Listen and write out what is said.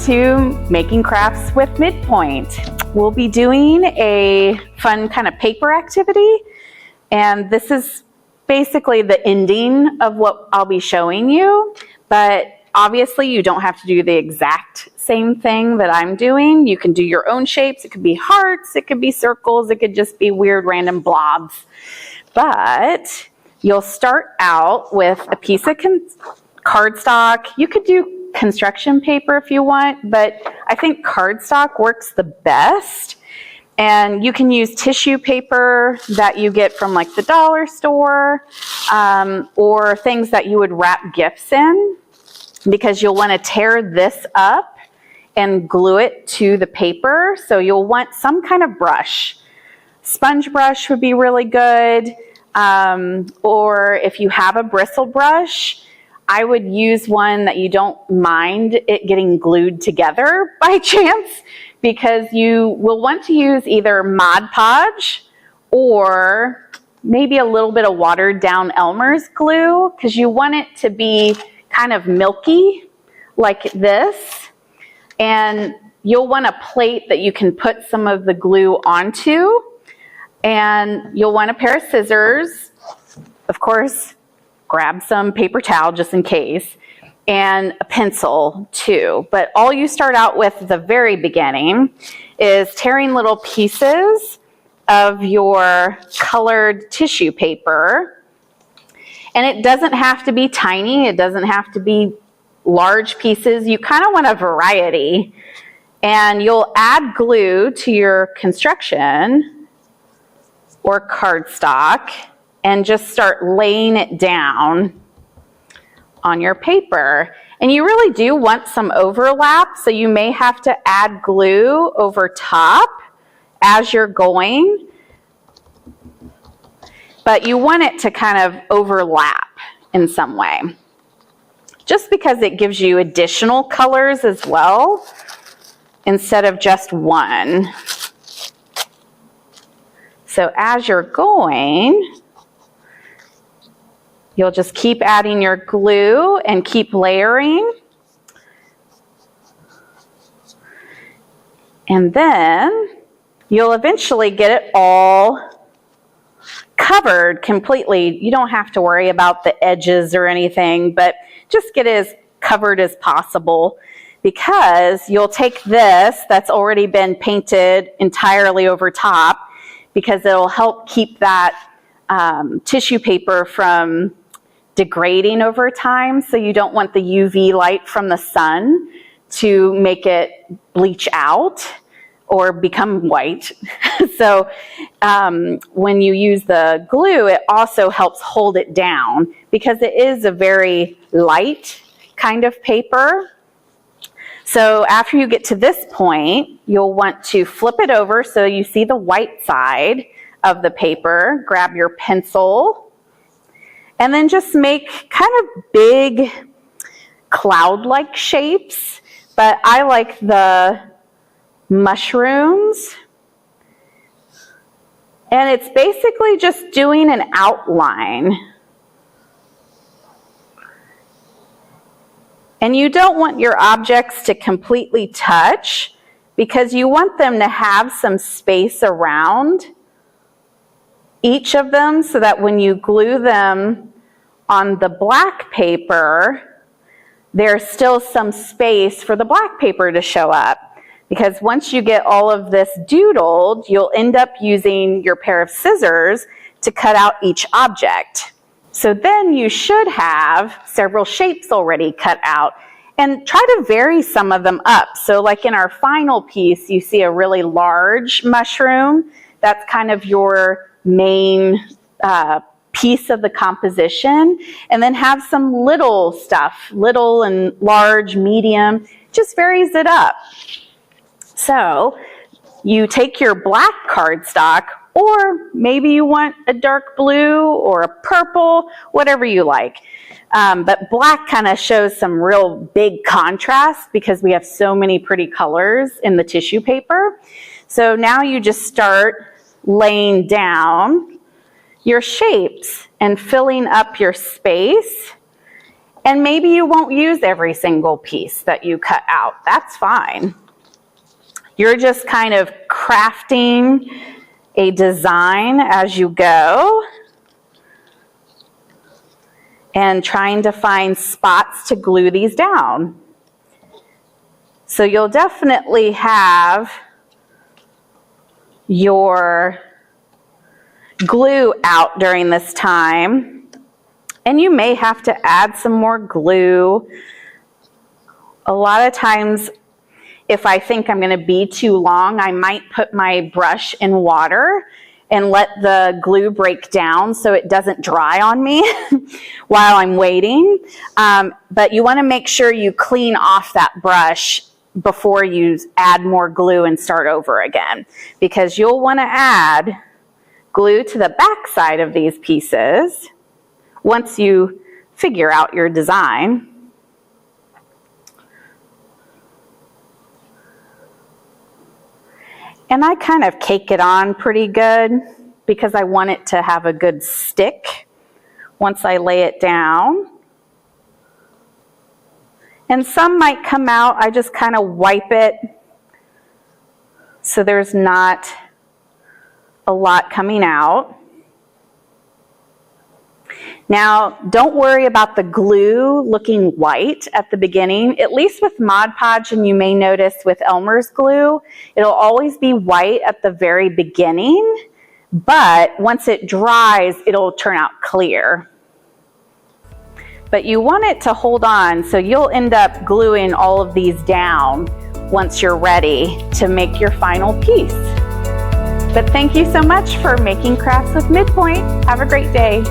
to Making Crafts with MidPointe. We'll be doing a fun kind of paper activity, and this is basically the ending of what I'll be showing you, but obviously you don't have to do the exact same thing that I'm doing. You can do your own shapes. It could be hearts, it could be circles, it could just be weird random blobs. But you'll start out with a piece of cardstock. You could do construction paper if you want, but I think cardstock works the best. And you can use tissue paper that you get from like the dollar store, or things that you would wrap gifts in, because you'll want to tear this up and glue it to the paper. So you'll want some kind of brush. Sponge brush would be really good. Or if you have a bristle brush, I would use one that you don't mind it getting glued together by chance, because you will want to use either Mod Podge or maybe a little bit of watered down Elmer's glue, because you want it to be kind of milky like this. And you'll want a plate that you can put some of the glue onto, and you'll want a pair of scissors, of course. Grab some paper towel just in case, and a pencil too. But all you start out with at the very beginning is tearing little pieces of your colored tissue paper. And it doesn't have to be tiny, it doesn't have to be large pieces. You kind of want a variety. And you'll add glue to your construction or cardstock and just start laying it down on your paper. And you really do want some overlap, so you may have to add glue over top as you're going. But you want it to kind of overlap in some way, just because it gives you additional colors as well, instead of just one. So as you're going, you'll just keep adding your glue and keep layering. And then you'll eventually get it all covered completely. You don't have to worry about the edges or anything, but just get it as covered as possible, because you'll take this that's already been painted entirely over top, because it'll help keep that tissue paper from degrading over time. So you don't want the UV light from the sun to make it bleach out or become white. So when you use the glue, it also helps hold it down, because it is a very light kind of paper. So after you get to this point, you'll want to flip it over so you see the white side of the paper. Grab your pencil, and then just make kind of big cloud-like shapes. But I like the mushrooms. And it's basically just doing an outline. And you don't want your objects to completely touch, because you want them to have some space around each of them, so that when you glue them on the black paper, there's still some space for the black paper to show up. Because once you get all of this doodled, you'll end up using your pair of scissors to cut out each object. So then you should have several shapes already cut out, and try to vary some of them up. So like in our final piece, you see a really large mushroom. That's kind of your main piece of the composition. And then have some little stuff, little and large, medium, just varies it up. So you take your black cardstock, or maybe you want a dark blue or a purple, whatever you like. But black kind of shows some real big contrast, because we have so many pretty colors in the tissue paper. So now you just start laying down your shapes and filling up your space. And maybe you won't use every single piece that you cut out. That's fine. You're just kind of crafting a design as you go and trying to find spots to glue these down. So you'll definitely have your glue out during this time, and you may have to add some more glue. A lot of times, if I think I'm going to be too long, I might put my brush in water and let the glue break down so it doesn't dry on me while I'm waiting. But you want to make sure you clean off that brush before you add more glue and start over again, because you'll want to add glue to the back side of these pieces once you figure out your design. And I kind of cake it on pretty good because I want it to have a good stick once I lay it down. And some might come out, I just kind of wipe it so there's not a lot coming out. Now, don't worry about the glue looking white at the beginning. At least with Mod Podge, and you may notice with Elmer's glue, it'll always be white at the very beginning, but once it dries, it'll turn out clear. But you want it to hold on, so you'll end up gluing all of these down once you're ready to make your final piece. But thank you so much for making crafts with MidPointe. Have a great day.